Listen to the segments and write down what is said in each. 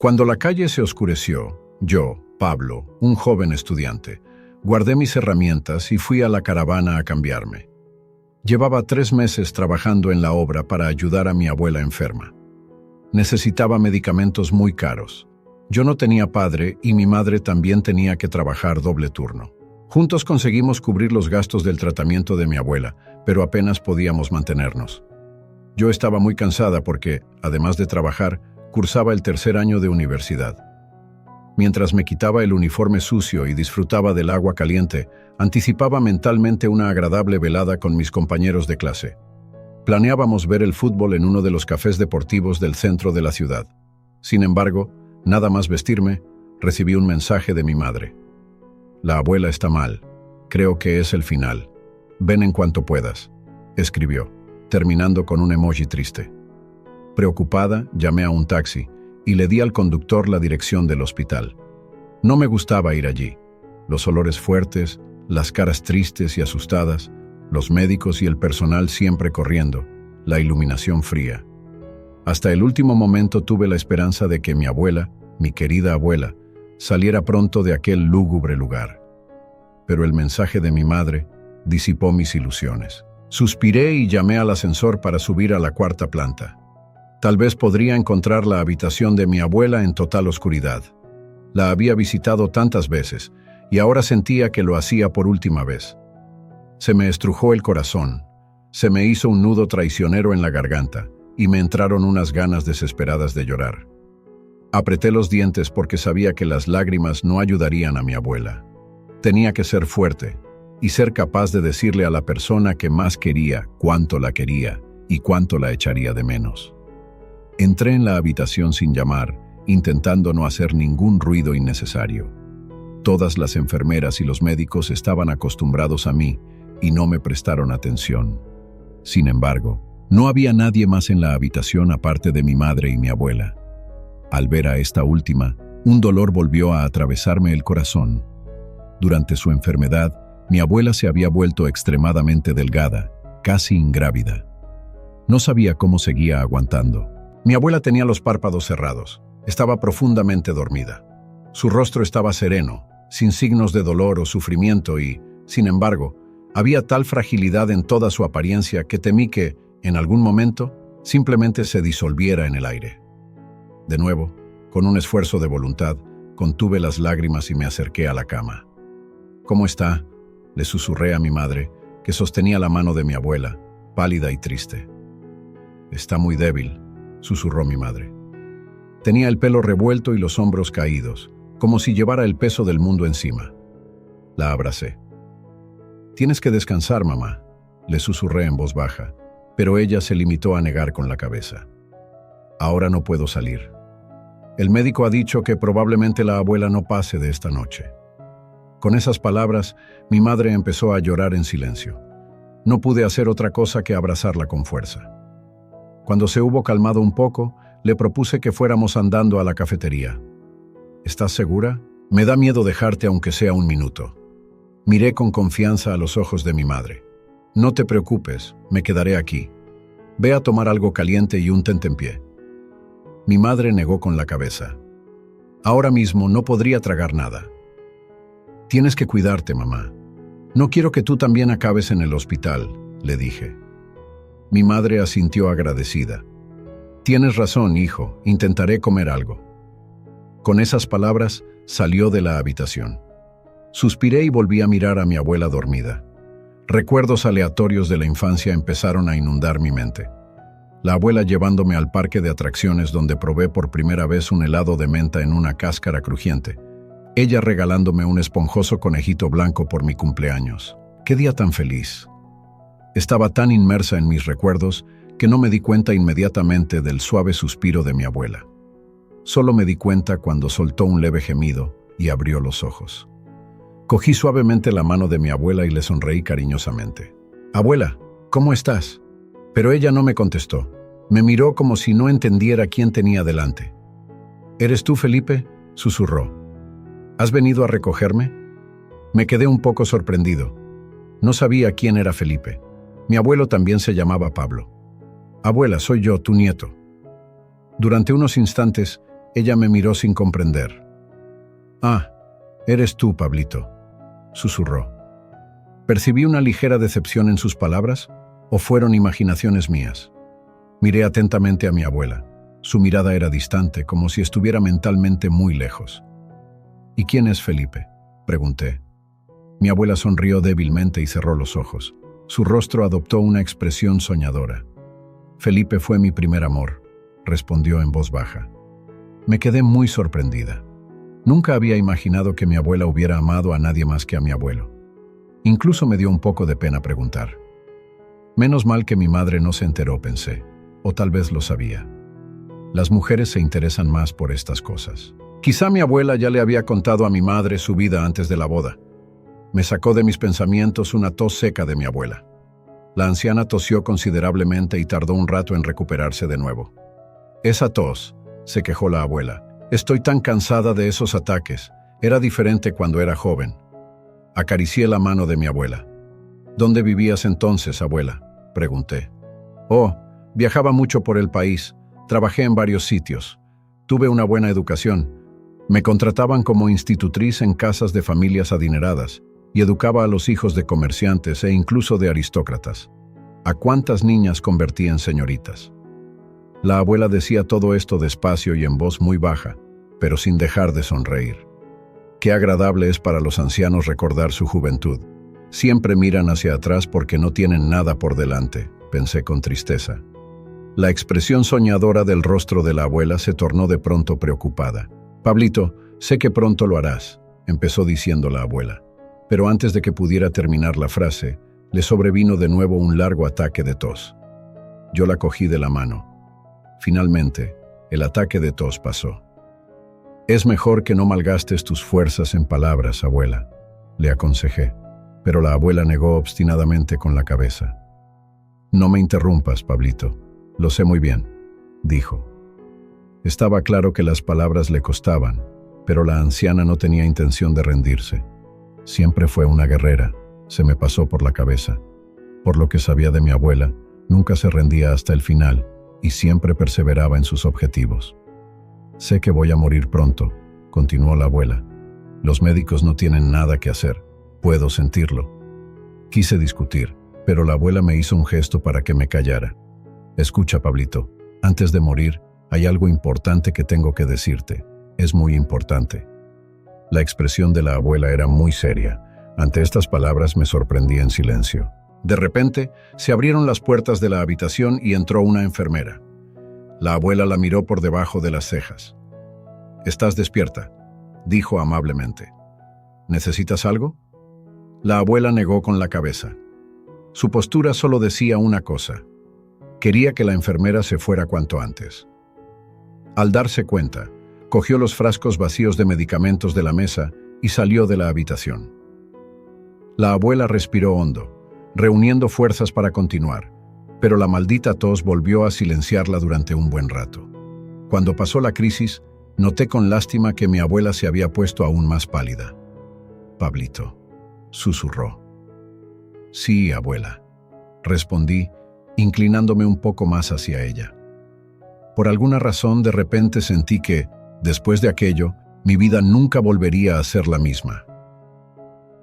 Cuando la calle se oscureció, yo, Pablo, un joven estudiante, guardé mis herramientas y fui a la caravana a cambiarme. Llevaba 3 meses trabajando en la obra para ayudar a mi abuela enferma. Necesitaba medicamentos muy caros. Yo no tenía padre y mi madre también tenía que trabajar doble turno. Juntos conseguimos cubrir los gastos del tratamiento de mi abuela, pero apenas podíamos mantenernos. Yo estaba muy cansada porque, además de trabajar, cursaba el 3er año de universidad. Mientras me quitaba el uniforme sucio y disfrutaba del agua caliente, anticipaba mentalmente una agradable velada con mis compañeros de clase. Planeábamos ver el fútbol en uno de los cafés deportivos del centro de la ciudad. Sin embargo, nada más vestirme, recibí un mensaje de mi madre. «La abuela está mal. Creo que es el final. Ven en cuanto puedas», escribió, terminando con un emoji triste. Preocupada, llamé a un taxi y le di al conductor la dirección del hospital. No me gustaba ir allí. Los olores fuertes, las caras tristes y asustadas, los médicos y el personal siempre corriendo, la iluminación fría. Hasta el último momento tuve la esperanza de que mi abuela, mi querida abuela, saliera pronto de aquel lúgubre lugar. Pero el mensaje de mi madre disipó mis ilusiones. Suspiré y llamé al ascensor para subir a la 4ª planta. Tal vez podría encontrar la habitación de mi abuela en total oscuridad. La había visitado tantas veces y ahora sentía que lo hacía por última vez. Se me estrujó el corazón, se me hizo un nudo traicionero en la garganta y me entraron unas ganas desesperadas de llorar. Apreté los dientes porque sabía que las lágrimas no ayudarían a mi abuela. Tenía que ser fuerte y ser capaz de decirle a la persona que más quería cuánto la quería y cuánto la echaría de menos. Entré en la habitación sin llamar, intentando no hacer ningún ruido innecesario. Todas las enfermeras y los médicos estaban acostumbrados a mí y no me prestaron atención. Sin embargo, no había nadie más en la habitación aparte de mi madre y mi abuela. Al ver a esta última, un dolor volvió a atravesarme el corazón. Durante su enfermedad, mi abuela se había vuelto extremadamente delgada, casi ingrávida. No sabía cómo seguía aguantando. Mi abuela tenía los párpados cerrados. Estaba profundamente dormida. Su rostro estaba sereno, sin signos de dolor o sufrimiento y, sin embargo, había tal fragilidad en toda su apariencia que temí que, en algún momento, simplemente se disolviera en el aire. De nuevo, con un esfuerzo de voluntad, contuve las lágrimas y me acerqué a la cama. «¿Cómo está?», le susurré a mi madre, que sostenía la mano de mi abuela, pálida y triste. «Está muy débil», susurró mi madre. Tenía el pelo revuelto y los hombros caídos, como si llevara el peso del mundo encima. La abracé. «Tienes que descansar, mamá», le susurré en voz baja, pero ella se limitó a negar con la cabeza. «Ahora no puedo salir. El médico ha dicho que probablemente la abuela no pase de esta noche». Con esas palabras, mi madre empezó a llorar en silencio. No pude hacer otra cosa que abrazarla con fuerza. Cuando se hubo calmado un poco, le propuse que fuéramos andando a la cafetería. «¿Estás segura? Me da miedo dejarte aunque sea un minuto». Miré con confianza a los ojos de mi madre. «No te preocupes, me quedaré aquí. Ve a tomar algo caliente y un tentempié». Mi madre negó con la cabeza. «Ahora mismo no podría tragar nada». «Tienes que cuidarte, mamá. No quiero que tú también acabes en el hospital», le dije. Mi madre asintió agradecida. «Tienes razón, hijo, intentaré comer algo». Con esas palabras, salió de la habitación. Suspiré y volví a mirar a mi abuela dormida. Recuerdos aleatorios de la infancia empezaron a inundar mi mente. La abuela llevándome al parque de atracciones donde probé por primera vez un helado de menta en una cáscara crujiente. Ella regalándome un esponjoso conejito blanco por mi cumpleaños. ¡Qué día tan feliz! Estaba tan inmersa en mis recuerdos que no me di cuenta inmediatamente del suave suspiro de mi abuela. Solo me di cuenta cuando soltó un leve gemido y abrió los ojos. Cogí suavemente la mano de mi abuela y le sonreí cariñosamente. «Abuela, ¿cómo estás?». Pero ella no me contestó. Me miró como si no entendiera quién tenía delante. «¿Eres tú, Felipe?», susurró. «¿Has venido a recogerme?». Me quedé un poco sorprendido. No sabía quién era Felipe. Mi abuelo también se llamaba Pablo. «Abuela, soy yo, tu nieto». Durante unos instantes, Ella me miró sin comprender. «Ah, eres tú, Pablito», susurró. ¿Percibí una ligera decepción en sus palabras o fueron imaginaciones mías? Miré atentamente a mi abuela. Su mirada era distante, como si estuviera mentalmente muy lejos. «¿Y quién es Felipe?», pregunté. Mi abuela sonrió débilmente y cerró los ojos. Su rostro adoptó una expresión soñadora. «Felipe fue mi primer amor», respondió en voz baja. Me quedé muy sorprendida. Nunca había imaginado que mi abuela hubiera amado a nadie más que a mi abuelo. Incluso me dio un poco de pena preguntar. Menos mal que mi madre no se enteró, pensé, o tal vez lo sabía. Las mujeres se interesan más por estas cosas. Quizá mi abuela ya le había contado a mi madre su vida antes de la boda. Me sacó de mis pensamientos una tos seca de mi abuela. La anciana tosió considerablemente y tardó un rato en recuperarse de nuevo. «Esa tos», se quejó la abuela. «Estoy tan cansada de esos ataques. Era diferente cuando era joven». Acaricié la mano de mi abuela. «¿Dónde vivías entonces, abuela?», pregunté. «Oh, viajaba mucho por el país. Trabajé en varios sitios. Tuve una buena educación. Me contrataban como institutriz en casas de familias adineradas y educaba a los hijos de comerciantes e incluso de aristócratas. ¿A cuántas niñas convertí en señoritas?». La abuela decía todo esto despacio y en voz muy baja, pero sin dejar de sonreír. Qué agradable es para los ancianos recordar su juventud. Siempre miran hacia atrás porque no tienen nada por delante, pensé con tristeza. La expresión soñadora del rostro de la abuela se tornó de pronto preocupada. «Pablito, sé que pronto lo harás», empezó diciendo la abuela. Pero antes de que pudiera terminar la frase, le sobrevino de nuevo un largo ataque de tos. Yo la cogí de la mano. Finalmente, el ataque de tos pasó. «Es mejor que no malgastes tus fuerzas en palabras, abuela», le aconsejé, pero la abuela negó obstinadamente con la cabeza. «No me interrumpas, Pablito. Lo sé muy bien», dijo. Estaba claro que las palabras le costaban, pero la anciana no tenía intención de rendirse. Siempre fue una guerrera, se me pasó por la cabeza. Por lo que sabía de mi abuela, nunca se rendía hasta el final y siempre perseveraba en sus objetivos. «Sé que voy a morir pronto», continuó la abuela. «Los médicos no tienen nada que hacer. Puedo sentirlo». Quise discutir, pero la abuela me hizo un gesto para que me callara. «Escucha, Pablito, antes de morir, hay algo importante que tengo que decirte. Es muy importante». La expresión de la abuela era muy seria. Ante estas palabras me sorprendí en silencio. De repente, se abrieron las puertas de la habitación y entró una enfermera. La abuela la miró por debajo de las cejas. «¿Estás despierta?», dijo amablemente. «¿Necesitas algo?». La abuela negó con la cabeza. Su postura solo decía una cosa. Quería que la enfermera se fuera cuanto antes. Al darse cuenta, cogió los frascos vacíos de medicamentos de la mesa y salió de la habitación. La abuela respiró hondo, reuniendo fuerzas para continuar, pero la maldita tos volvió a silenciarla durante un buen rato. Cuando pasó la crisis, noté con lástima que mi abuela se había puesto aún más pálida. «Pablito», susurró. «Sí, abuela», respondí, inclinándome un poco más hacia ella. Por alguna razón, de repente sentí que, después de aquello, mi vida nunca volvería a ser la misma.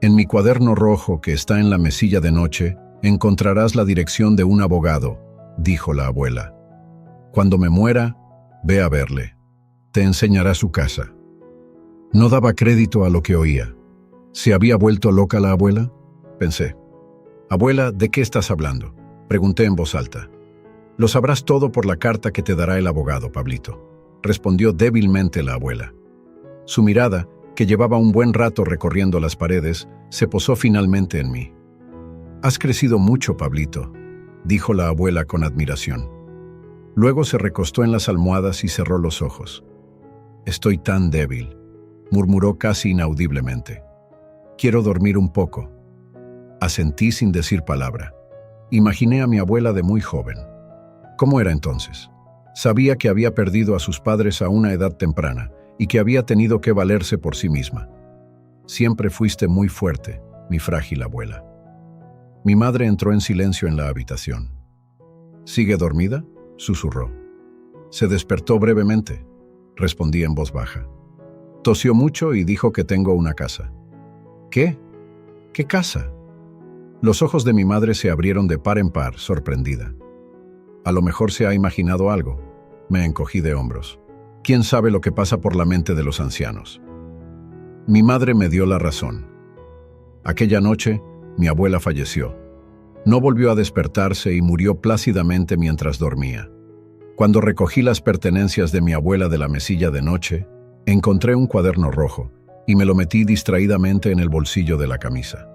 «En mi cuaderno rojo que está en la mesilla de noche, encontrarás la dirección de un abogado», dijo la abuela. «Cuando me muera, ve a verle. Te enseñará su casa». No daba crédito a lo que oía. ¿Se había vuelto loca la abuela?, pensé. «Abuela, ¿de qué estás hablando?», pregunté en voz alta. «Lo sabrás todo por la carta que te dará el abogado, Pablito», respondió débilmente la abuela. Su mirada, que llevaba un buen rato recorriendo las paredes, se posó finalmente en mí. «Has crecido mucho, Pablito», dijo la abuela con admiración. Luego se recostó en las almohadas y cerró los ojos. «Estoy tan débil», murmuró casi inaudiblemente. «Quiero dormir un poco». Asentí sin decir palabra. Imaginé a mi abuela de muy joven. ¿Cómo era entonces? Sabía que había perdido a sus padres a una edad temprana y que había tenido que valerse por sí misma. «Siempre fuiste muy fuerte, mi frágil abuela». Mi madre entró en silencio en la habitación. «¿Sigue dormida?», susurró. Se despertó brevemente. respondí en voz baja. Tosió mucho y dijo que tengo una casa. ¿Qué? ¿Qué casa? Los ojos de mi madre se abrieron de par en par, sorprendida. A lo mejor se ha imaginado algo. Me encogí de hombros. ¿Quién sabe lo que pasa por la mente de los ancianos? Mi madre me dio la razón. Aquella noche, mi abuela falleció. No volvió a despertarse y murió plácidamente mientras dormía. Cuando recogí las pertenencias de mi abuela de la mesilla de noche, encontré un cuaderno rojo y me lo metí distraídamente en el bolsillo de la camisa.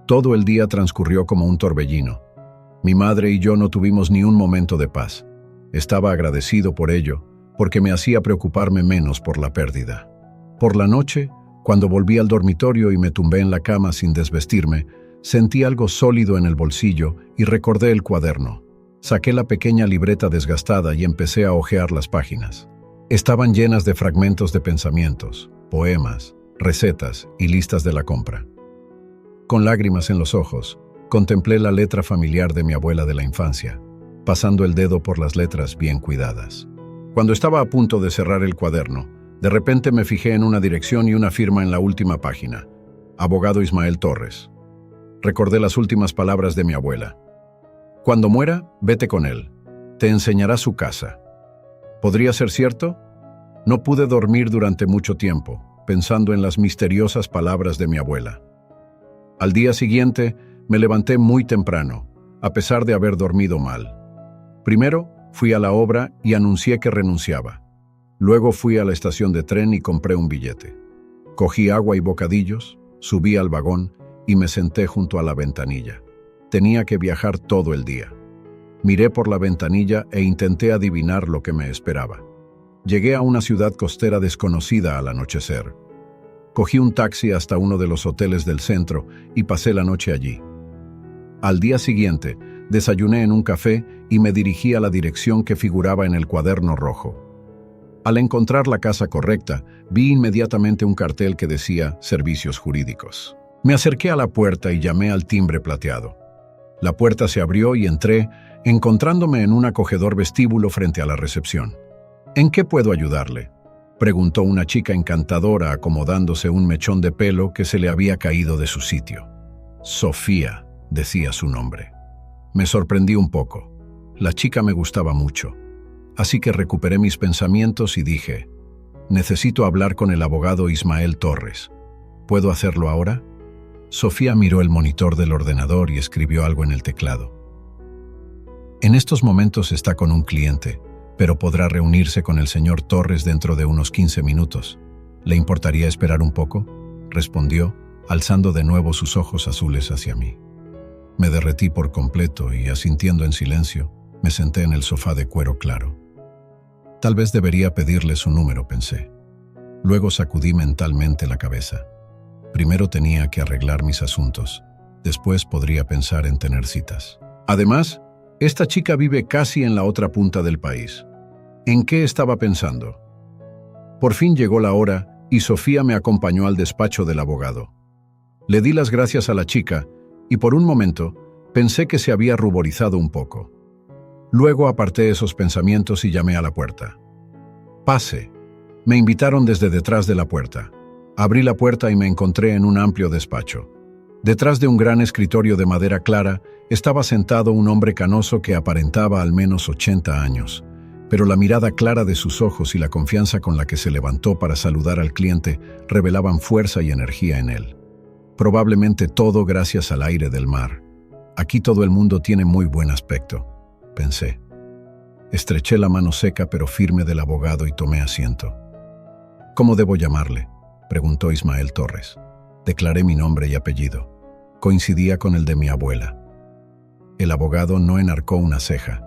Todo el día transcurrió como un torbellino. Mi madre y yo no tuvimos ni un momento de paz. Estaba agradecido por ello, porque me hacía preocuparme menos por la pérdida. Por la noche, cuando volví al dormitorio y me tumbé en la cama sin desvestirme, sentí algo sólido en el bolsillo y recordé el cuaderno. Saqué la pequeña libreta desgastada y empecé a hojear las páginas. Estaban llenas de fragmentos de pensamientos, poemas, recetas y listas de la compra. Con lágrimas en los ojos, contemplé la letra familiar de mi abuela de la infancia, pasando el dedo por las letras bien cuidadas. Cuando estaba a punto de cerrar el cuaderno, de repente me fijé en una dirección y una firma en la última página. Abogado Ismael Torres. Recordé las últimas palabras de mi abuela. Cuando muera, vete con él. Te enseñará su casa. ¿Podría ser cierto? No pude dormir durante mucho tiempo, pensando en las misteriosas palabras de mi abuela. Al día siguiente, me levanté muy temprano, a pesar de haber dormido mal. Primero, fui a la obra y anuncié que renunciaba. Luego fui a la estación de tren y compré un billete. Cogí agua y bocadillos, subí al vagón y me senté junto a la ventanilla. Tenía que viajar todo el día. Miré por la ventanilla e intenté adivinar lo que me esperaba. Llegué a una ciudad costera desconocida al anochecer. Cogí un taxi hasta uno de los hoteles del centro y pasé la noche allí. Al día siguiente, desayuné en un café y me dirigí a la dirección que figuraba en el cuaderno rojo. Al encontrar la casa correcta, vi inmediatamente un cartel que decía Servicios Jurídicos. Me acerqué a la puerta y llamé al timbre plateado. La puerta se abrió y entré, encontrándome en un acogedor vestíbulo frente a la recepción. ¿En qué puedo ayudarle?, preguntó una chica encantadora acomodándose un mechón de pelo que se le había caído de su sitio. Sofía, decía su nombre. Me sorprendí un poco. La chica me gustaba mucho. Así que recuperé mis pensamientos y dije, necesito hablar con el abogado Ismael Torres. ¿Puedo hacerlo ahora? Sofía miró el monitor del ordenador y escribió algo en el teclado. En estos momentos está con un cliente, pero podrá reunirse con el señor Torres dentro de unos 15 minutos. ¿Le importaría esperar un poco?, respondió, alzando de nuevo sus ojos azules hacia mí. Me derretí por completo y, asintiendo en silencio, me senté en el sofá de cuero claro. Tal vez debería pedirle su número, pensé. Luego sacudí mentalmente la cabeza. Primero tenía que arreglar mis asuntos. Después podría pensar en tener citas. Además, esta chica vive casi en la otra punta del país. ¿En qué estaba pensando? Por fin llegó la hora y Sofía me acompañó al despacho del abogado. Le di las gracias a la chica y por un momento pensé que se había ruborizado un poco. Luego aparté esos pensamientos y llamé a la puerta. «Pase». Me invitaron desde detrás de la puerta. Abrí la puerta y me encontré en un amplio despacho. Detrás de un gran escritorio de madera clara estaba sentado un hombre canoso que aparentaba al menos 80 años, pero la mirada clara de sus ojos y la confianza con la que se levantó para saludar al cliente revelaban fuerza y energía en él. Probablemente todo gracias al aire del mar. Aquí todo el mundo tiene muy buen aspecto, pensé. Estreché la mano seca pero firme del abogado y tomé asiento. ¿Cómo debo llamarle?, preguntó Ismael Torres. Declaré mi nombre y apellido. Coincidía con el de mi abuela. El abogado no enarcó una ceja.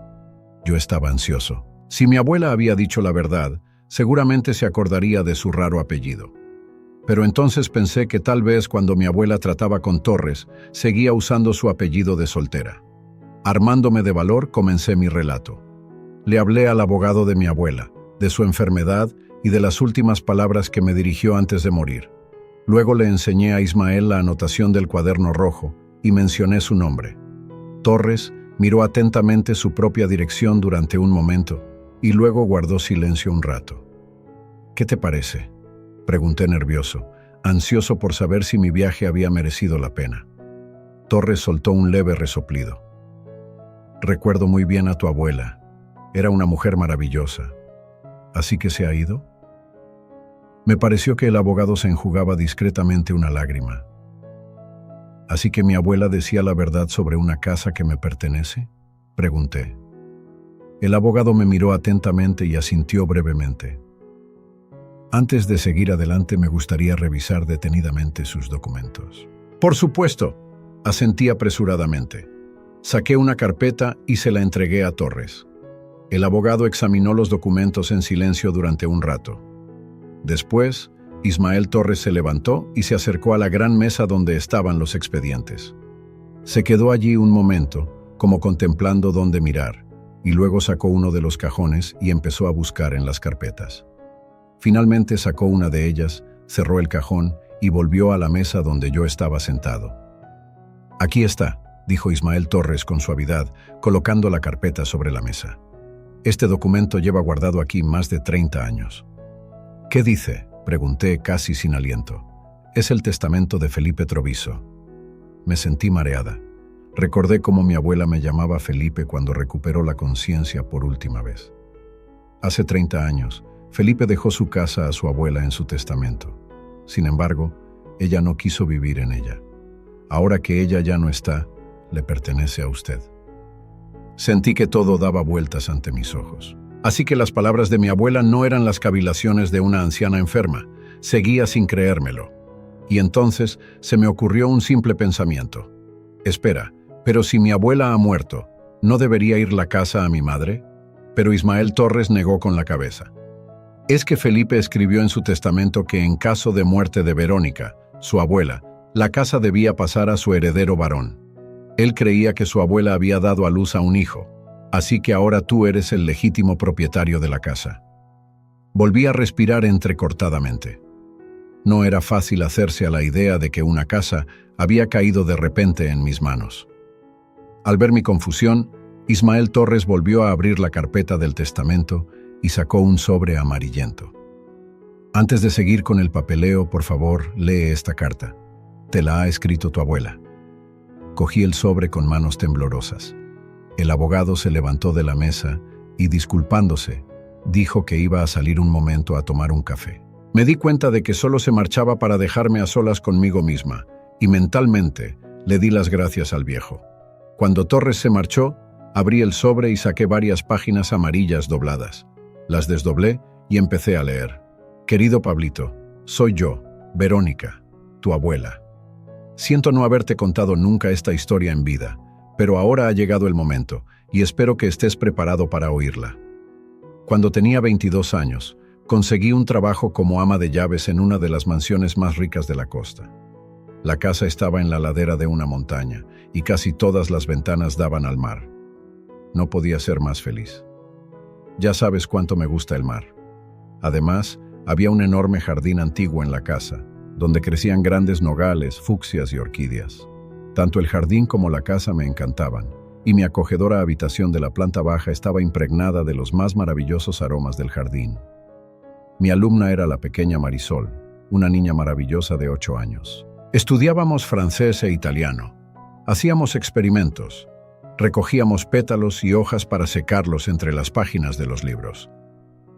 Yo estaba ansioso. Si mi abuela había dicho la verdad, seguramente se acordaría de su raro apellido. Pero entonces pensé que tal vez cuando mi abuela trataba con Torres, seguía usando su apellido de soltera. Armándome de valor, comencé mi relato. Le hablé al abogado de mi abuela, de su enfermedad y de las últimas palabras que me dirigió antes de morir. Luego le enseñé a Ismael la anotación del cuaderno rojo y mencioné su nombre. Torres miró atentamente su propia dirección durante un momento y luego guardó silencio un rato. ¿Qué te parece?, pregunté nervioso, ansioso por saber si mi viaje había merecido la pena. Torres soltó un leve resoplido. Recuerdo muy bien a tu abuela. Era una mujer maravillosa. ¿Así que se ha ido? Me pareció que el abogado se enjugaba discretamente una lágrima. ¿Así que mi abuela decía la verdad sobre una casa que me pertenece?, pregunté. El abogado me miró atentamente y asintió brevemente. Antes de seguir adelante me gustaría revisar detenidamente sus documentos. Por supuesto, asentí apresuradamente. Saqué una carpeta y se la entregué a Torres. El abogado examinó los documentos en silencio durante un rato. Después, Ismael Torres se levantó y se acercó a la gran mesa donde estaban los expedientes. Se quedó allí un momento, como contemplando dónde mirar, y luego sacó uno de los cajones y empezó a buscar en las carpetas. Finalmente sacó una de ellas, cerró el cajón y volvió a la mesa donde yo estaba sentado. Aquí está, dijo Ismael Torres con suavidad, colocando la carpeta sobre la mesa. Este documento lleva guardado aquí más de 30 años. ¿Qué dice?, pregunté casi sin aliento. Es el testamento de Felipe Troviso. Me sentí mareada. Recordé cómo mi abuela me llamaba Felipe cuando recuperó la conciencia por última vez. Hace 30 años, Felipe dejó su casa a su abuela en su testamento. Sin embargo, ella no quiso vivir en ella. Ahora que ella ya no está, le pertenece a usted. Sentí que todo daba vueltas ante mis ojos. Así que las palabras de mi abuela no eran las cavilaciones de una anciana enferma. Seguía sin creérmelo. Y entonces se me ocurrió un simple pensamiento. Espera, pero si mi abuela ha muerto, ¿no debería ir la casa a mi madre? Pero Ismael Torres negó con la cabeza. Es que Felipe escribió en su testamento que en caso de muerte de Verónica, su abuela, la casa debía pasar a su heredero varón. Él creía que su abuela había dado a luz a un hijo, así que ahora tú eres el legítimo propietario de la casa. Volví a respirar entrecortadamente. No era fácil hacerse a la idea de que una casa había caído de repente en mis manos. Al ver mi confusión, Ismael Torres volvió a abrir la carpeta del testamento y sacó un sobre amarillento. Antes de seguir con el papeleo, por favor, lee esta carta. Te la ha escrito tu abuela. Cogí el sobre con manos temblorosas. El abogado se levantó de la mesa y, disculpándose, dijo que iba a salir un momento a tomar un café. Me di cuenta de que solo se marchaba para dejarme a solas conmigo misma, y mentalmente le di las gracias al viejo. Cuando Torres se marchó, abrí el sobre y saqué varias páginas amarillas dobladas. Las desdoblé y empecé a leer. Querido Pablito, soy yo, Verónica, tu abuela. Siento no haberte contado nunca esta historia en vida, pero ahora ha llegado el momento, y espero que estés preparado para oírla. Cuando tenía 22 años, conseguí un trabajo como ama de llaves en una de las mansiones más ricas de la costa. La casa estaba en la ladera de una montaña, y casi todas las ventanas daban al mar. No podía ser más feliz. Ya sabes cuánto me gusta el mar. Además, había un enorme jardín antiguo en la casa, donde crecían grandes nogales, fucsias y orquídeas. Tanto el jardín como la casa me encantaban, y mi acogedora habitación de la planta baja estaba impregnada de los más maravillosos aromas del jardín. Mi alumna era la pequeña Marisol, una niña maravillosa de 8 años. Estudiábamos francés e italiano. Hacíamos experimentos. Recogíamos pétalos y hojas para secarlos entre las páginas de los libros.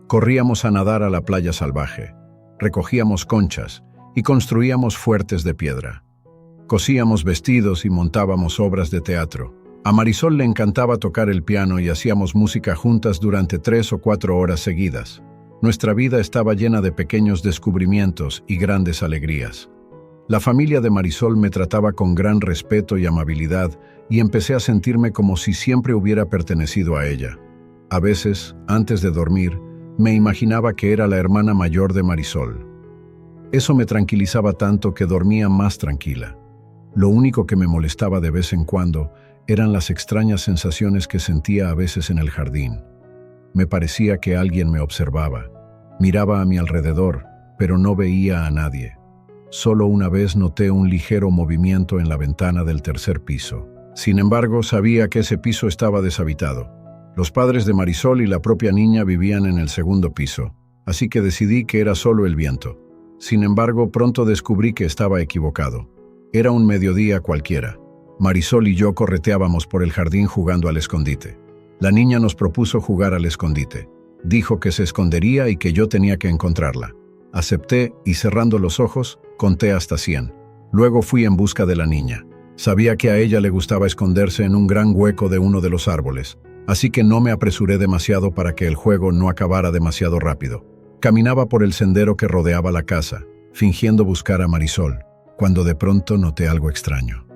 Corríamos a nadar a la playa salvaje. Recogíamos conchas y construíamos fuertes de piedra. Cosíamos vestidos y montábamos obras de teatro. A Marisol le encantaba tocar el piano y hacíamos música juntas durante 3 o 4 horas seguidas. Nuestra vida estaba llena de pequeños descubrimientos y grandes alegrías. La familia de Marisol me trataba con gran respeto y amabilidad y empecé a sentirme como si siempre hubiera pertenecido a ella. A veces, antes de dormir, me imaginaba que era la hermana mayor de Marisol. Eso me tranquilizaba tanto que dormía más tranquila. Lo único que me molestaba de vez en cuando eran las extrañas sensaciones que sentía a veces en el jardín. Me parecía que alguien me observaba. Miraba a mi alrededor, pero no veía a nadie. Solo una vez noté un ligero movimiento en la ventana del tercer piso. Sin embargo, sabía que ese piso estaba deshabitado. Los padres de Marisol y la propia niña vivían en el segundo piso. así que decidí que era solo el viento. Sin embargo, pronto descubrí que estaba equivocado. Era un mediodía cualquiera. Marisol y yo correteábamos por el jardín jugando al escondite. La niña nos propuso jugar al escondite. Dijo que se escondería y que yo tenía que encontrarla. Acepté y cerrando los ojos, conté hasta 100. Luego fui en busca de la niña. Sabía que a ella le gustaba esconderse en un gran hueco de uno de los árboles, así que no me apresuré demasiado para que el juego no acabara demasiado rápido. Caminaba por el sendero que rodeaba la casa, fingiendo buscar a Marisol, cuando de pronto noté algo extraño.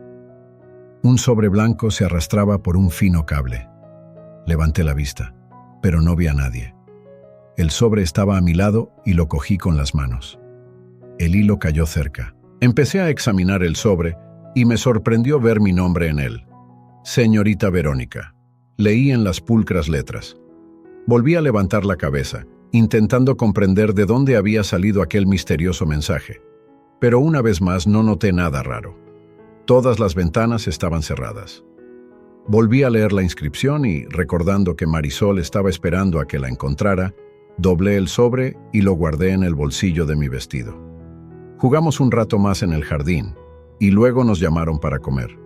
Un sobre blanco se arrastraba por un fino cable. Levanté la vista, pero no vi a nadie. El sobre estaba a mi lado y lo cogí con las manos. El hilo cayó cerca. Empecé a examinar el sobre y me sorprendió ver mi nombre en él. Señorita Verónica. Leí en las pulcras letras. Volví a levantar la cabeza, intentando comprender de dónde había salido aquel misterioso mensaje. Pero una vez más no noté nada raro. Todas las ventanas estaban cerradas. Volví a leer la inscripción y, recordando que Marisol estaba esperando a que la encontrara, doblé el sobre y lo guardé en el bolsillo de mi vestido. Jugamos un rato más en el jardín y luego nos llamaron para comer.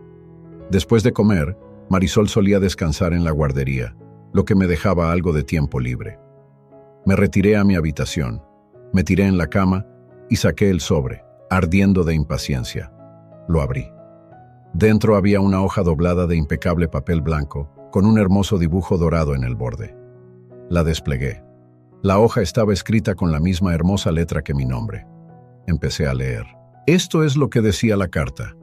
Después de comer, Marisol solía descansar en la guardería, lo que me dejaba algo de tiempo libre. Me retiré a mi habitación, me tiré en la cama y saqué el sobre, ardiendo de impaciencia. Lo abrí. Dentro había una hoja doblada de impecable papel blanco, con un hermoso dibujo dorado en el borde. La desplegué. La hoja estaba escrita con la misma hermosa letra que mi nombre. Empecé a leer. Esto es lo que decía la carta.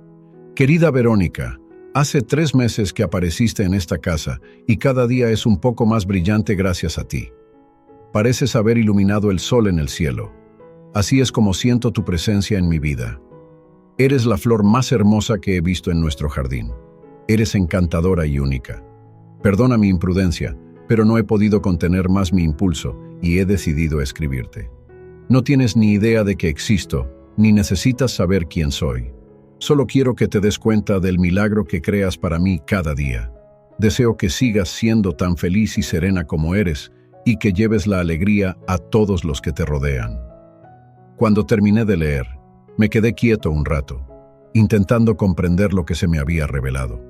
Querida Verónica, hace 3 meses que apareciste en esta casa y cada día es un poco más brillante gracias a ti. Pareces haber iluminado el sol en el cielo. Así es como siento tu presencia en mi vida. Eres la flor más hermosa que he visto en nuestro jardín. Eres encantadora y única. Perdona mi imprudencia, pero no he podido contener más mi impulso y he decidido escribirte. No tienes ni idea de que existo, ni necesitas saber quién soy. Solo quiero que te des cuenta del milagro que creas para mí cada día. Deseo que sigas siendo tan feliz y serena como eres y que lleves la alegría a todos los que te rodean. Cuando terminé de leer, me quedé quieto un rato, intentando comprender lo que se me había revelado.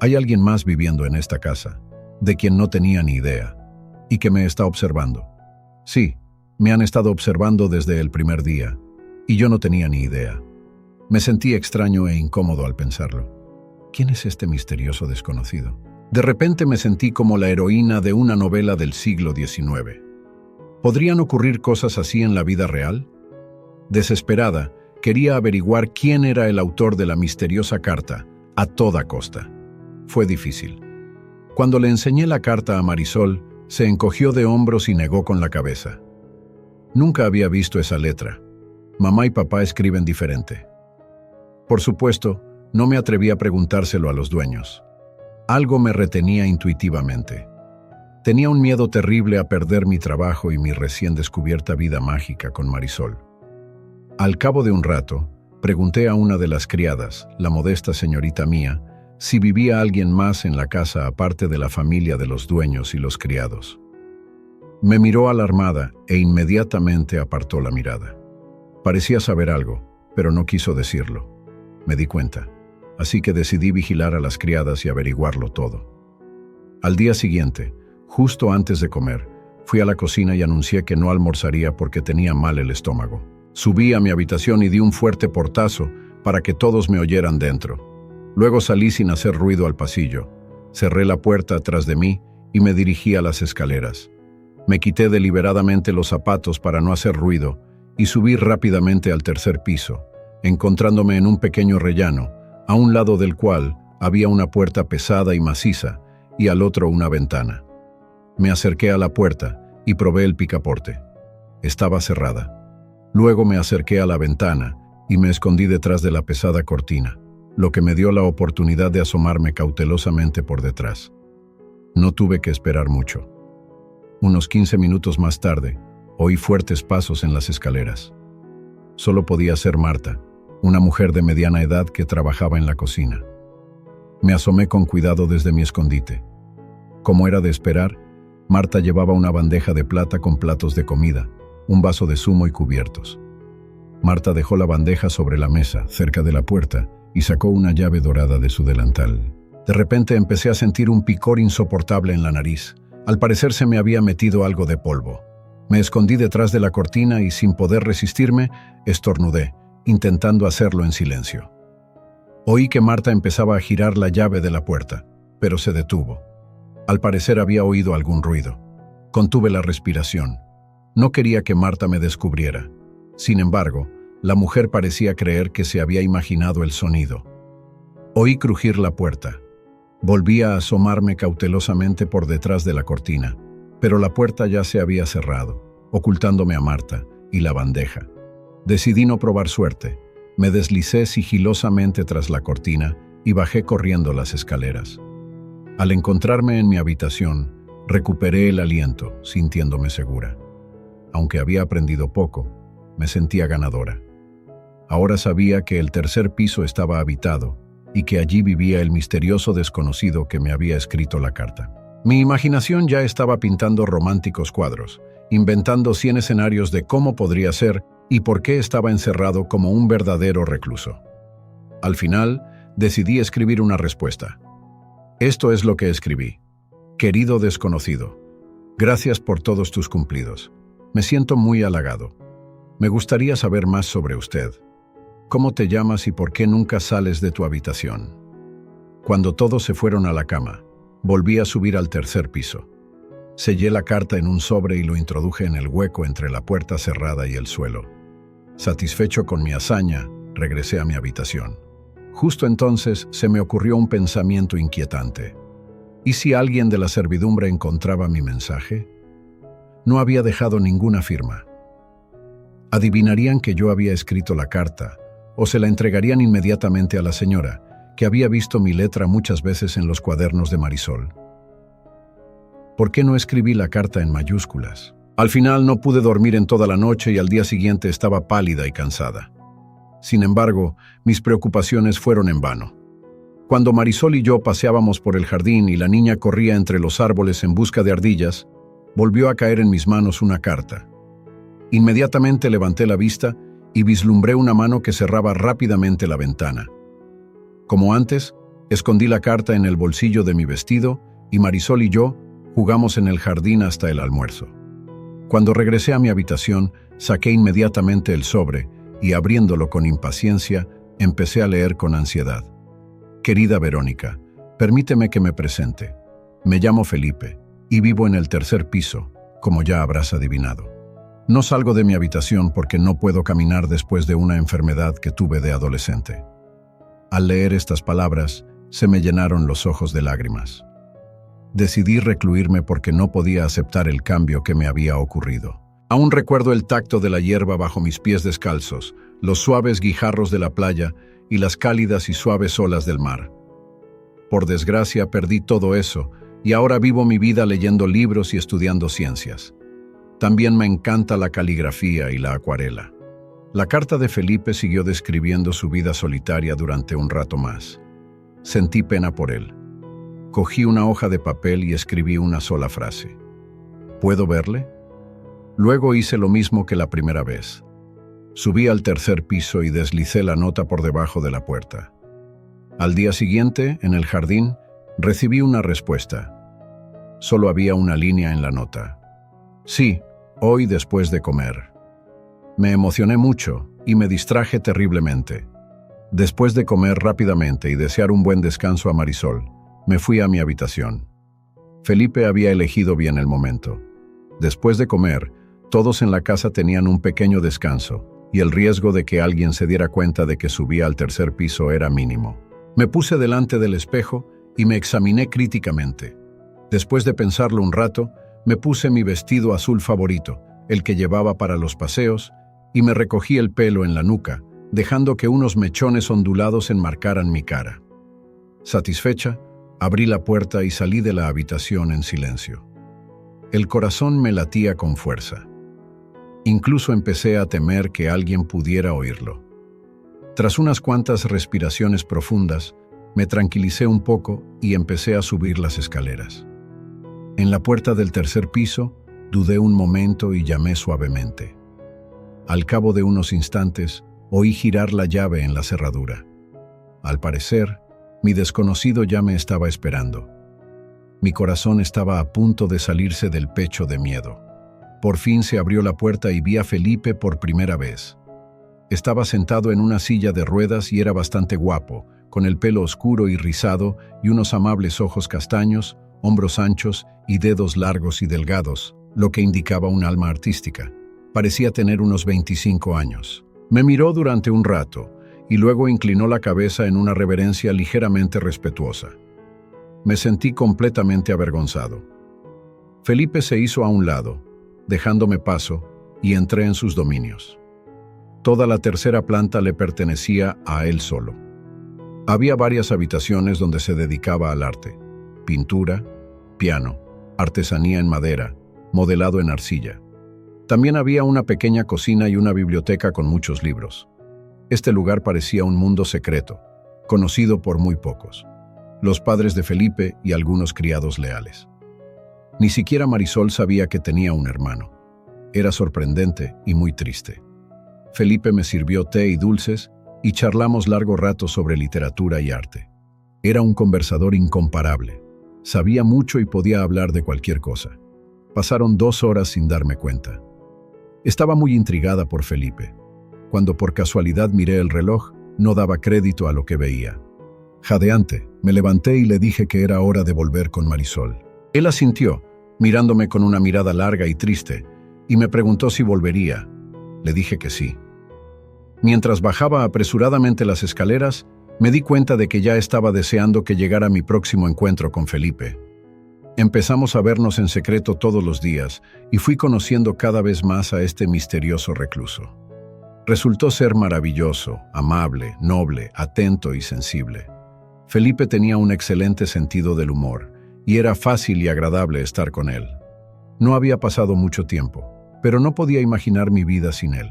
Hay alguien más viviendo en esta casa, de quien no tenía ni idea, y que me está observando. Sí, me han estado observando desde el primer día, y yo no tenía ni idea. Me sentí extraño e incómodo al pensarlo. ¿Quién es este misterioso desconocido? De repente me sentí como la heroína de una novela del siglo XIX. ¿Podrían ocurrir cosas así en la vida real? Desesperada, quería averiguar quién era el autor de la misteriosa carta, a toda costa. Fue difícil. Cuando le enseñé la carta a Marisol, se encogió de hombros y negó con la cabeza. Nunca había visto esa letra. Mamá y papá escriben diferente. Por supuesto, no me atreví a preguntárselo a los dueños. Algo me retenía intuitivamente. Tenía un miedo terrible a perder mi trabajo y mi recién descubierta vida mágica con Marisol. Al cabo de un rato, pregunté a una de las criadas, la modesta señorita Mía, si vivía alguien más en la casa aparte de la familia de los dueños y los criados. Me miró alarmada e inmediatamente apartó la mirada. Parecía saber algo, pero no quiso decirlo. Me di cuenta, así que decidí vigilar a las criadas y averiguarlo todo. Al día siguiente, justo antes de comer, fui a la cocina y anuncié que no almorzaría porque tenía mal el estómago. Subí a mi habitación y di un fuerte portazo para que todos me oyeran dentro. Luego salí sin hacer ruido al pasillo, cerré la puerta atrás de mí y me dirigí a las escaleras. Me quité deliberadamente los zapatos para no hacer ruido y subí rápidamente al 3er piso, encontrándome en un pequeño rellano, a un lado del cual había una puerta pesada y maciza y al otro una ventana. Me acerqué a la puerta y probé el picaporte. Estaba cerrada. Luego me acerqué a la ventana y me escondí detrás de la pesada cortina, lo que me dio la oportunidad de asomarme cautelosamente por detrás. No tuve que esperar mucho. Unos 15 minutos más tarde, oí fuertes pasos en las escaleras. Solo podía ser Marta, una mujer de mediana edad que trabajaba en la cocina. Me asomé con cuidado desde mi escondite. Como era de esperar, Marta llevaba una bandeja de plata con platos de comida, un vaso de zumo y cubiertos. Marta dejó la bandeja sobre la mesa, cerca de la puerta, y sacó una llave dorada de su delantal. De repente empecé a sentir un picor insoportable en la nariz. Al parecer se me había metido algo de polvo. Me escondí detrás de la cortina y, sin poder resistirme, estornudé, intentando hacerlo en silencio. Oí que Marta empezaba a girar la llave de la puerta, pero se detuvo. Al parecer había oído algún ruido. Contuve la respiración. No quería que Marta me descubriera. Sin embargo, la mujer parecía creer que se había imaginado el sonido. Oí crujir la puerta. Volví a asomarme cautelosamente por detrás de la cortina, pero la puerta ya se había cerrado, ocultándome a Marta y la bandeja. Decidí no probar suerte. Me deslicé sigilosamente tras la cortina y bajé corriendo las escaleras. Al encontrarme en mi habitación, recuperé el aliento, sintiéndome segura. Aunque había aprendido poco, me sentía ganadora. Ahora sabía que el tercer piso estaba habitado y que allí vivía el misterioso desconocido que me había escrito la carta. Mi imaginación ya estaba pintando románticos cuadros, inventando 100 escenarios de cómo podría ser y por qué estaba encerrado como un verdadero recluso. Al final, decidí escribir una respuesta. Esto es lo que escribí. Querido desconocido, gracias por todos tus cumplidos. Me siento muy halagado. Me gustaría saber más sobre usted. ¿Cómo te llamas y por qué nunca sales de tu habitación? Cuando todos se fueron a la cama, volví a subir al tercer piso. Sellé la carta en un sobre y lo introduje en el hueco entre la puerta cerrada y el suelo. Satisfecho con mi hazaña, regresé a mi habitación. Justo entonces se me ocurrió un pensamiento inquietante. ¿Y si alguien de la servidumbre encontraba mi mensaje? No había dejado ninguna firma. Adivinarían que yo había escrito la carta, o se la entregarían inmediatamente a la señora, que había visto mi letra muchas veces en los cuadernos de Marisol. ¿Por qué no escribí la carta en mayúsculas? Al final no pude dormir en toda la noche y al día siguiente estaba pálida y cansada. Sin embargo, mis preocupaciones fueron en vano. Cuando Marisol y yo paseábamos por el jardín y la niña corría entre los árboles en busca de ardillas, volvió a caer en mis manos una carta. Inmediatamente levanté la vista y vislumbré una mano que cerraba rápidamente la ventana. Como antes, escondí la carta en el bolsillo de mi vestido y Marisol y yo jugamos en el jardín hasta el almuerzo. Cuando regresé a mi habitación, saqué inmediatamente el sobre y, abriéndolo con impaciencia, empecé a leer con ansiedad. Querida Verónica, permíteme que me presente. Me llamo Felipe y vivo en el tercer piso, como ya habrás adivinado. No salgo de mi habitación porque no puedo caminar después de una enfermedad que tuve de adolescente. Al leer estas palabras, se me llenaron los ojos de lágrimas. Decidí recluirme porque no podía aceptar el cambio que me había ocurrido. Aún recuerdo el tacto de la hierba bajo mis pies descalzos, los suaves guijarros de la playa y las cálidas y suaves olas del mar. Por desgracia, perdí todo eso y ahora vivo mi vida leyendo libros y estudiando ciencias. También me encanta la caligrafía y la acuarela. La carta de Felipe siguió describiendo su vida solitaria durante un rato más. Sentí pena por él. Cogí una hoja de papel y escribí una sola frase. ¿Puedo verle? Luego hice lo mismo que la primera vez. Subí al tercer piso y deslicé la nota por debajo de la puerta. Al día siguiente, en el jardín, recibí una respuesta. Solo había una línea en la nota. Sí, hoy después de comer. Me emocioné mucho y me distraje terriblemente. Después de comer rápidamente y desear un buen descanso a Marisol, me fui a mi habitación. Felipe había elegido bien el momento. Después de comer, todos en la casa tenían un pequeño descanso y el riesgo de que alguien se diera cuenta de que subía al tercer piso era mínimo. Me puse delante del espejo y me examiné críticamente. Después de pensarlo un rato, me puse mi vestido azul favorito, el que llevaba para los paseos, y me recogí el pelo en la nuca, dejando que unos mechones ondulados enmarcaran mi cara. Satisfecha, abrí la puerta y salí de la habitación en silencio. El corazón me latía con fuerza. Incluso empecé a temer que alguien pudiera oírlo. Tras unas cuantas respiraciones profundas, me tranquilicé un poco y empecé a subir las escaleras. En la puerta del tercer piso, Dudé un momento y llamé suavemente. Al cabo de unos instantes, oí girar la llave en la cerradura. Al parecer, mi desconocido ya me estaba esperando. Mi corazón estaba a punto de salirse del pecho de miedo. Por fin se abrió la puerta y vi a Felipe por primera vez. Estaba sentado en una silla de ruedas y era bastante guapo, con el pelo oscuro y rizado y unos amables ojos castaños, hombros anchos y dedos largos y delgados, lo que indicaba un alma artística. Parecía tener unos 25 años. Me miró durante un rato y luego inclinó la cabeza en una reverencia ligeramente respetuosa. Me sentí completamente avergonzado. Felipe se hizo a un lado, dejándome paso, y entré en sus dominios. Toda la tercera planta le pertenecía a él solo. Había varias habitaciones donde se dedicaba al arte: pintura, piano, artesanía en madera, modelado en arcilla. También había una pequeña cocina y una biblioteca con muchos libros. Este lugar parecía un mundo secreto, conocido por muy pocos: los padres de Felipe y algunos criados leales. Ni siquiera Marisol sabía que tenía un hermano. Era sorprendente y muy triste. Felipe me sirvió té y dulces y charlamos largo rato sobre literatura y arte. Era un conversador incomparable. Sabía mucho y podía hablar de cualquier cosa. Pasaron 2 horas sin darme cuenta. Estaba muy intrigada por Felipe. Cuando por casualidad miré el reloj, no daba crédito a lo que veía. Jadeante, me levanté y le dije que era hora de volver con Marisol. Él asintió, mirándome con una mirada larga y triste, y me preguntó si volvería. Le dije que sí. Mientras bajaba apresuradamente las escaleras, me di cuenta de que ya estaba deseando que llegara mi próximo encuentro con Felipe. Empezamos a vernos en secreto todos los días y fui conociendo cada vez más a este misterioso recluso. Resultó ser maravilloso, amable, noble, atento y sensible. Felipe tenía un excelente sentido del humor y era fácil y agradable estar con él. No había pasado mucho tiempo, pero no podía imaginar mi vida sin él.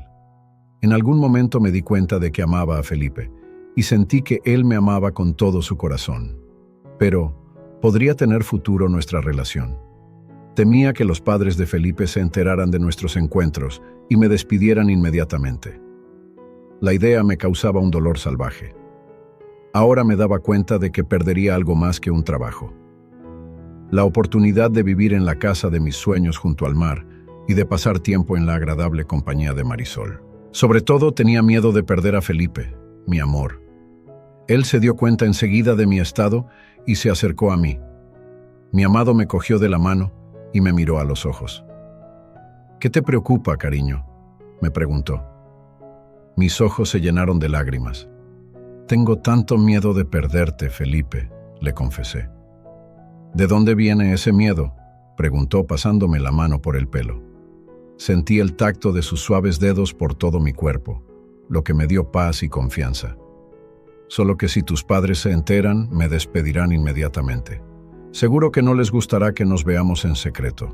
En algún momento me di cuenta de que amaba a Felipe y sentí que él me amaba con todo su corazón. Pero, ¿podría tener futuro nuestra relación? Temía que los padres de Felipe se enteraran de nuestros encuentros y me despidieran inmediatamente. La idea me causaba un dolor salvaje. Ahora me daba cuenta de que perdería algo más que un trabajo. La oportunidad de vivir en la casa de mis sueños junto al mar y de pasar tiempo en la agradable compañía de Marisol. Sobre todo tenía miedo de perder a Felipe, mi amor. Él se dio cuenta enseguida de mi estado y se acercó a mí. Mi amado me cogió de la mano y me miró a los ojos. «¿Qué te preocupa, cariño?», me preguntó. Mis ojos se llenaron de lágrimas. «Tengo tanto miedo de perderte, Felipe», le confesé. «¿De dónde viene ese miedo?», preguntó pasándome la mano por el pelo. Sentí el tacto de sus suaves dedos por todo mi cuerpo, lo que me dio paz y confianza. «Solo que si tus padres se enteran, me despedirán inmediatamente. Seguro que no les gustará que nos veamos en secreto.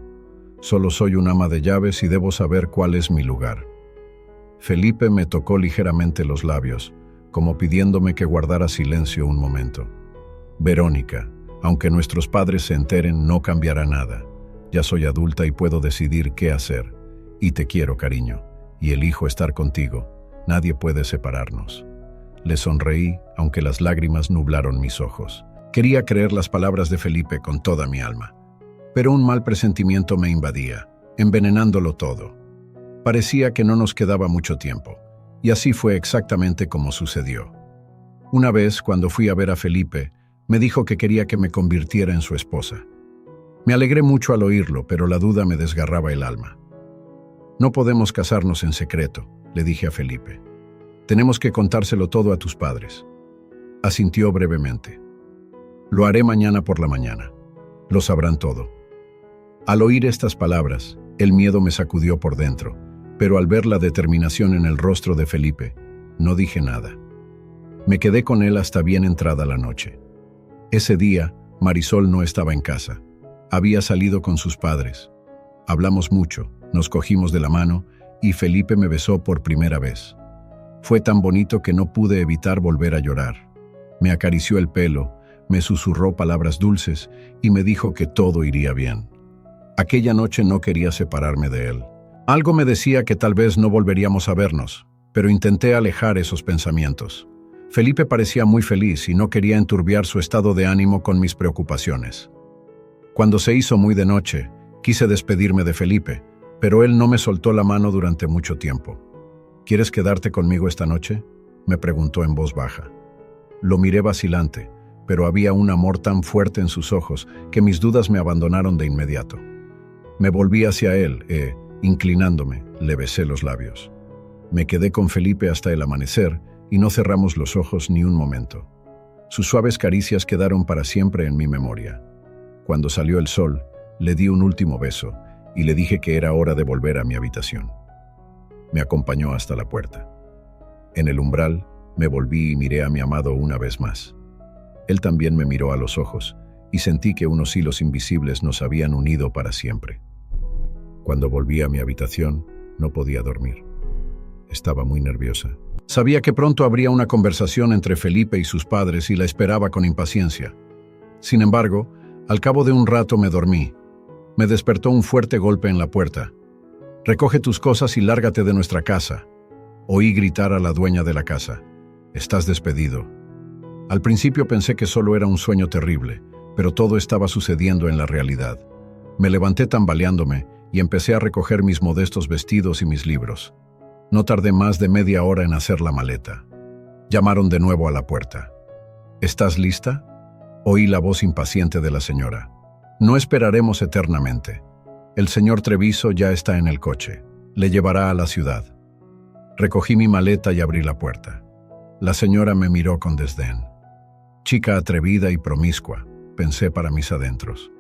Solo soy un ama de llaves y debo saber cuál es mi lugar». Felipe me tocó ligeramente los labios, como pidiéndome que guardara silencio un momento. «Verónica, aunque nuestros padres se enteren, no cambiará nada. Ya soy adulta y puedo decidir qué hacer. Y te quiero, cariño, y elijo estar contigo. Nadie puede separarnos». Le sonreí, aunque las lágrimas nublaron mis ojos. Quería creer las palabras de Felipe con toda mi alma. Pero un mal presentimiento me invadía, envenenándolo todo. Parecía que no nos quedaba mucho tiempo, y así fue exactamente como sucedió. Una vez, cuando fui a ver a Felipe, me dijo que quería que me convirtiera en su esposa. Me alegré mucho al oírlo, pero la duda me desgarraba el alma. «No podemos casarnos en secreto», le dije a Felipe. «Tenemos que contárselo todo a tus padres». Asintió brevemente. «Lo haré mañana por la mañana. Lo sabrán todo». Al oír estas palabras, el miedo me sacudió por dentro, pero al ver la determinación en el rostro de Felipe, no dije nada. Me quedé con él hasta bien entrada la noche. Ese día, Marisol no estaba en casa. Había salido con sus padres. Hablamos mucho, nos cogimos de la mano y Felipe me besó por primera vez. Fue tan bonito que no pude evitar volver a llorar. Me acarició el pelo, me susurró palabras dulces y me dijo que todo iría bien. Aquella noche no quería separarme de él. Algo me decía que tal vez no volveríamos a vernos, pero intenté alejar esos pensamientos. Felipe parecía muy feliz y no quería enturbiar su estado de ánimo con mis preocupaciones. Cuando se hizo muy de noche, quise despedirme de Felipe, pero él no me soltó la mano durante mucho tiempo. ¿Quieres quedarte conmigo esta noche?, me preguntó en voz baja. Lo miré vacilante, pero había un amor tan fuerte en sus ojos que mis dudas me abandonaron de inmediato. Me volví hacia él inclinándome, le besé los labios. Me quedé con Felipe hasta el amanecer y no cerramos los ojos ni un momento. Sus suaves caricias quedaron para siempre en mi memoria. Cuando salió el sol, le di un último beso y le dije que era hora de volver a mi habitación. Me acompañó hasta la puerta. En el umbral, me volví y miré a mi amado una vez más. Él también me miró a los ojos y sentí que unos hilos invisibles nos habían unido para siempre. Cuando volví a mi habitación, no podía dormir. Estaba muy nerviosa. Sabía que pronto habría una conversación entre Felipe y sus padres y la esperaba con impaciencia. Sin embargo, al cabo de un rato me dormí. Me despertó un fuerte golpe en la puerta. «Recoge tus cosas y lárgate de nuestra casa». Oí gritar a la dueña de la casa. «Estás despedido». Al principio pensé que solo era un sueño terrible, pero todo estaba sucediendo en la realidad. Me levanté tambaleándome y empecé a recoger mis modestos vestidos y mis libros. No tardé más de media hora en hacer la maleta. Llamaron de nuevo a la puerta. «¿Estás lista?», oí la voz impaciente de la señora. «No esperaremos eternamente. El señor Treviso ya está en el coche. Le llevará a la ciudad». Recogí mi maleta y abrí la puerta. La señora me miró con desdén. «Chica atrevida y promiscua», pensé para mis adentros.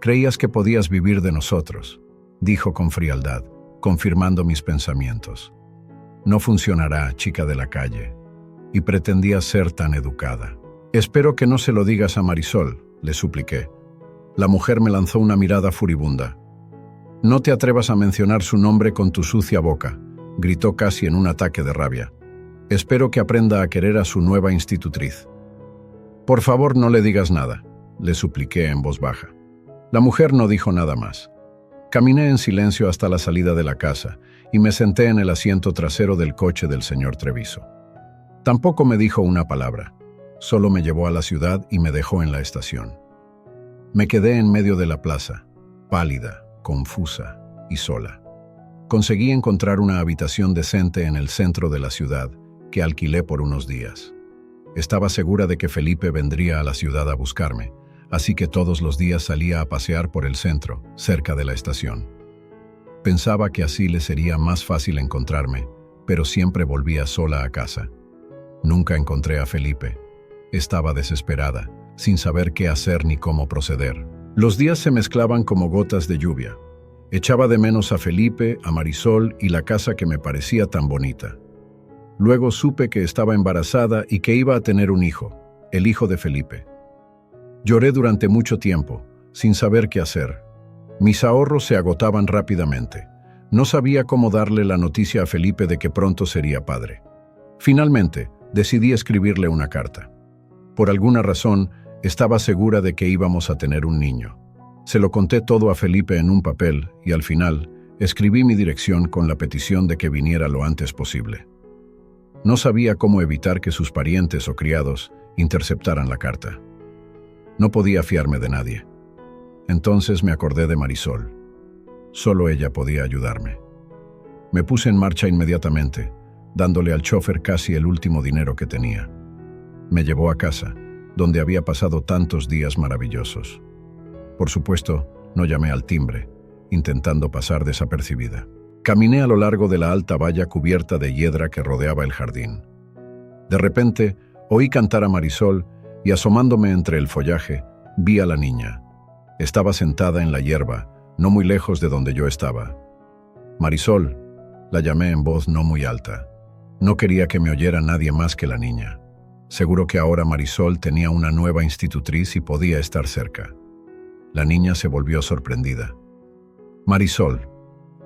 «Creías que podías vivir de nosotros», dijo con frialdad, confirmando mis pensamientos. «No funcionará, chica de la calle». Y pretendía ser tan educada. «Espero que no se lo digas a Marisol», le supliqué. La mujer me lanzó una mirada furibunda. «No te atrevas a mencionar su nombre con tu sucia boca», gritó casi en un ataque de rabia. «Espero que aprenda a querer a su nueva institutriz». «Por favor, no le digas nada», le supliqué en voz baja. La mujer no dijo nada más. Caminé en silencio hasta la salida de la casa y me senté en el asiento trasero del coche del señor Treviso. Tampoco me dijo una palabra, solo me llevó a la ciudad y me dejó en la estación. Me quedé en medio de la plaza, pálida, confusa y sola. Conseguí encontrar una habitación decente en el centro de la ciudad, que alquilé por unos días. Estaba segura de que Felipe vendría a la ciudad a buscarme, así que todos los días salía a pasear por el centro, cerca de la estación. Pensaba que así le sería más fácil encontrarme, pero siempre volvía sola a casa. Nunca encontré a Felipe. Estaba desesperada, sin saber qué hacer ni cómo proceder. Los días se mezclaban como gotas de lluvia. Echaba de menos a Felipe, a Marisol y la casa que me parecía tan bonita. Luego supe que estaba embarazada y que iba a tener un hijo, el hijo de Felipe. Lloré durante mucho tiempo, sin saber qué hacer. Mis ahorros se agotaban rápidamente. No sabía cómo darle la noticia a Felipe de que pronto sería padre. Finalmente, decidí escribirle una carta. Por alguna razón, estaba segura de que íbamos a tener un niño. Se lo conté todo a Felipe en un papel y al final escribí mi dirección con la petición de que viniera lo antes posible. No sabía cómo evitar que sus parientes o criados interceptaran la carta. No podía fiarme de nadie. Entonces me acordé de Marisol. Solo ella podía ayudarme. Me puse en marcha inmediatamente, dándole al chofer casi el último dinero que tenía. Me llevó a casa, donde había pasado tantos días maravillosos. Por supuesto, no llamé al timbre, intentando pasar desapercibida. Caminé a lo largo de la alta valla cubierta de hiedra que rodeaba el jardín. De repente, oí cantar a Marisol y asomándome entre el follaje, vi a la niña. Estaba sentada en la hierba, no muy lejos de donde yo estaba. «Marisol», la llamé en voz no muy alta. No quería que me oyera nadie más que la niña. Seguro que ahora Marisol tenía una nueva institutriz y podía estar cerca. La niña se volvió sorprendida. «Marisol»,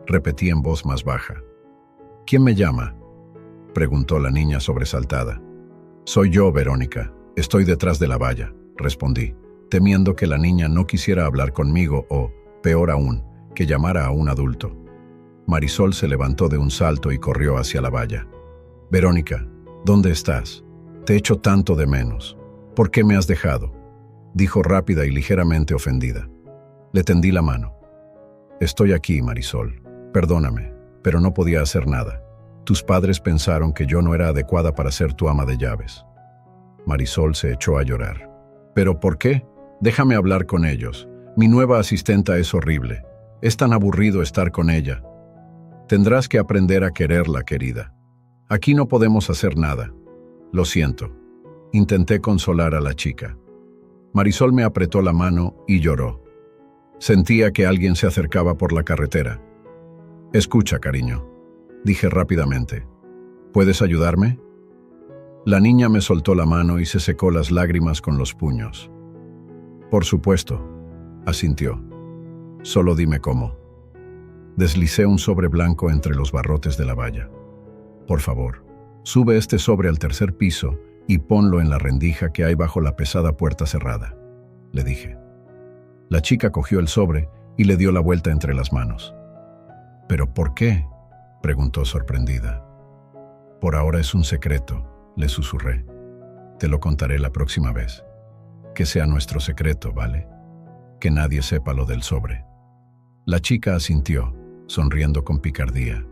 repetí en voz más baja. «¿Quién me llama?», preguntó la niña sobresaltada. «Soy yo, Verónica. Estoy detrás de la valla», respondí, temiendo que la niña no quisiera hablar conmigo o, Peor aún, que llamara a un adulto. Marisol se levantó de un salto y corrió hacia la valla. «Verónica, ¿dónde estás? Te echo tanto de menos. ¿Por qué me has dejado?», dijo rápida y ligeramente ofendida. Le tendí la mano. «Estoy aquí, Marisol. Perdóname, pero no podía hacer nada. Tus padres pensaron que yo no era adecuada para ser tu ama de llaves». Marisol se echó a llorar. «¿Pero por qué? Déjame hablar con ellos. Mi nueva asistenta es horrible. Es tan aburrido estar con ella. Tendrás que aprender a quererla, querida. Aquí no podemos hacer nada. Lo siento». Intenté consolar a la chica. Marisol me apretó la mano y lloró. Sentía que alguien se acercaba por la carretera. «Escucha, cariño», dije rápidamente. «¿Puedes ayudarme?». La niña me soltó la mano y se secó las lágrimas con los puños. «Por supuesto», asintió. «Solo dime cómo». Deslicé un sobre blanco entre los barrotes de la valla. «Por favor, sube este sobre al tercer piso y ponlo en la rendija que hay bajo la pesada puerta cerrada», le dije. La chica cogió el sobre y le dio la vuelta entre las manos. «¿Pero por qué?», preguntó sorprendida. «Por ahora es un secreto», le susurré. «Te lo contaré la próxima vez. Que sea nuestro secreto, ¿vale? Que nadie sepa lo del sobre». La chica asintió, sonriendo con picardía.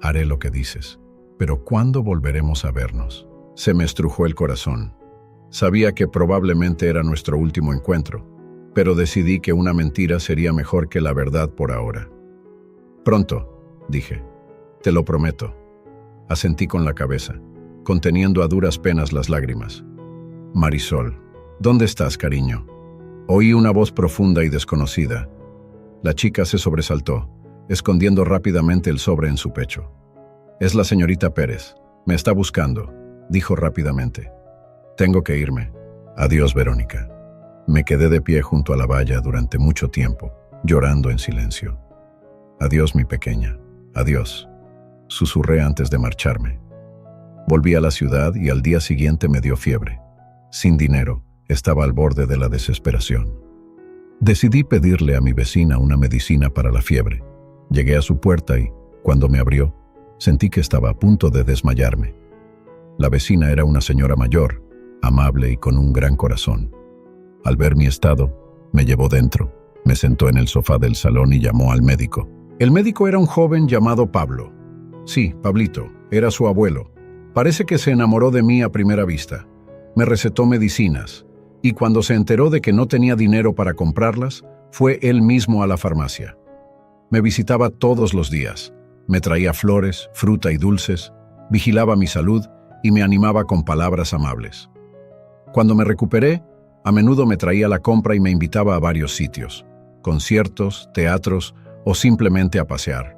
«Haré lo que dices, pero ¿cuándo volveremos a vernos?». Se me estrujó el corazón. Sabía que probablemente era nuestro último encuentro, pero decidí que una mentira sería mejor que la verdad por ahora. «Pronto», dije. «Te lo prometo». Asentí con la cabeza, conteniendo a duras penas las lágrimas. «Marisol, ¿dónde estás, cariño?». Oí una voz profunda y desconocida. La chica se sobresaltó, escondiendo rápidamente el sobre en su pecho. «Es la señorita Pérez. Me está buscando», dijo rápidamente. «Tengo que irme. Adiós, Verónica». Me quedé de pie junto a la valla durante mucho tiempo, llorando en silencio. «Adiós, mi pequeña. Adiós», susurré antes de marcharme. Volví a la ciudad y al día siguiente me dio fiebre. Sin dinero, estaba al borde de la desesperación. Decidí pedirle a mi vecina una medicina para la fiebre. Llegué a su puerta y, cuando me abrió, sentí que estaba a punto de desmayarme. La vecina era una señora mayor, amable y con un gran corazón. Al ver mi estado, me llevó dentro, me sentó en el sofá del salón y llamó al médico. El médico era un joven llamado Pablo. Sí, Pablito, era su abuelo. Parece que se enamoró de mí a primera vista. Me recetó medicinas, y cuando se enteró de que no tenía dinero para comprarlas, fue él mismo a la farmacia. Me visitaba todos los días, me traía flores, fruta y dulces, vigilaba mi salud y me animaba con palabras amables. Cuando me recuperé, a menudo me traía la compra y me invitaba a varios sitios, conciertos, teatros o simplemente a pasear.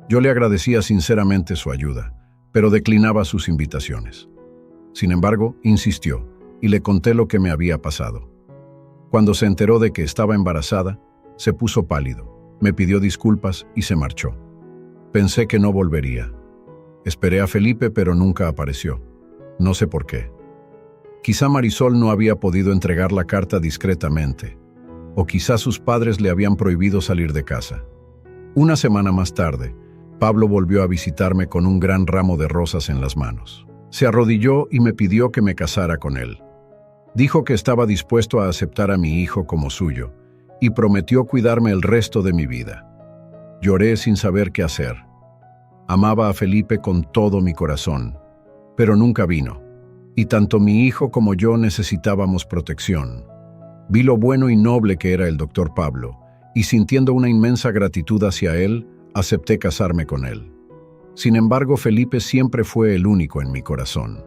Yo le agradecía sinceramente su ayuda, pero declinaba sus invitaciones. Sin embargo, insistió y le conté lo que me había pasado. Cuando se enteró de que estaba embarazada, se puso pálido, me pidió disculpas y se marchó. Pensé que no volvería. Esperé a Felipe, pero nunca apareció. No sé por qué. Quizá Marisol no había podido entregar la carta discretamente, o quizá sus padres le habían prohibido salir de casa. Una semana más tarde, Pablo volvió a visitarme con un gran ramo de rosas en las manos. Se arrodilló y me pidió que me casara con él. Dijo que estaba dispuesto a aceptar a mi hijo como suyo y prometió cuidarme el resto de mi vida. Lloré sin saber qué hacer. Amaba a Felipe con todo mi corazón, pero nunca vino, y tanto mi hijo como yo necesitábamos protección. Vi lo bueno y noble que era el doctor Pablo, y sintiendo una inmensa gratitud hacia él, acepté casarme con él. Sin embargo, Felipe siempre fue el único en mi corazón.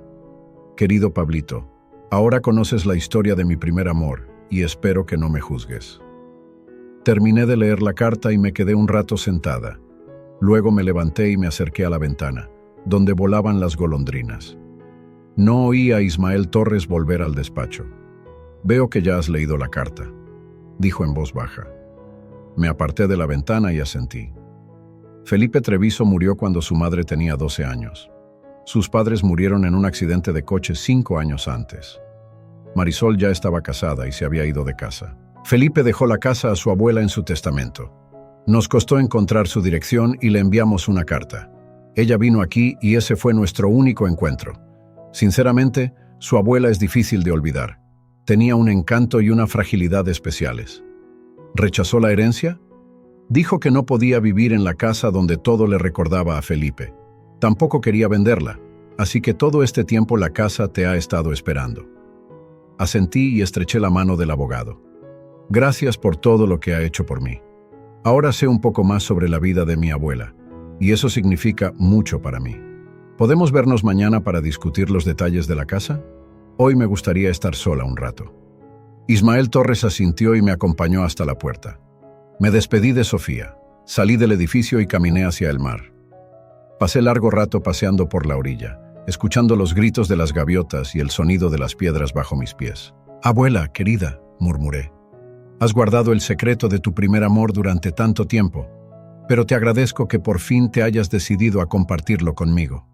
Querido Pablito, ahora conoces la historia de mi primer amor, y espero que no me juzgues. Terminé de leer la carta y me quedé un rato sentada. Luego me levanté y me acerqué a la ventana, donde volaban las golondrinas. No oí a Ismael Torres volver al despacho. «Veo que ya has leído la carta», dijo en voz baja. Me aparté de la ventana y asentí. Felipe Treviso murió cuando su madre tenía 12 años. Sus padres murieron en un accidente de coche 5 años antes. Marisol ya estaba casada y se había ido de casa. Felipe dejó la casa a su abuela en su testamento. Nos costó encontrar su dirección y le enviamos una carta. Ella vino aquí y ese fue nuestro único encuentro. Sinceramente, su abuela es difícil de olvidar. Tenía un encanto y una fragilidad especiales. ¿Rechazó la herencia? Dijo que no podía vivir en la casa donde todo le recordaba a Felipe. Tampoco quería venderla, así que todo este tiempo la casa te ha estado esperando. Asentí y estreché la mano del abogado. Gracias por todo lo que ha hecho por mí. Ahora sé un poco más sobre la vida de mi abuela, y eso significa mucho para mí. ¿Podemos vernos mañana para discutir los detalles de la casa? Hoy me gustaría estar sola un rato. Ismael Torres asintió y me acompañó hasta la puerta. Me despedí de Sofía, salí del edificio y caminé hacia el mar. Pasé largo rato paseando por la orilla, escuchando los gritos de las gaviotas y el sonido de las piedras bajo mis pies. «Abuela, querida», murmuré, «has guardado el secreto de tu primer amor durante tanto tiempo, pero te agradezco que por fin te hayas decidido a compartirlo conmigo».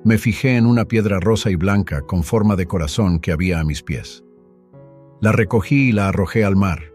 Me fijé en una piedra rosa y blanca con forma de corazón que había a mis pies. La recogí y la arrojé al mar,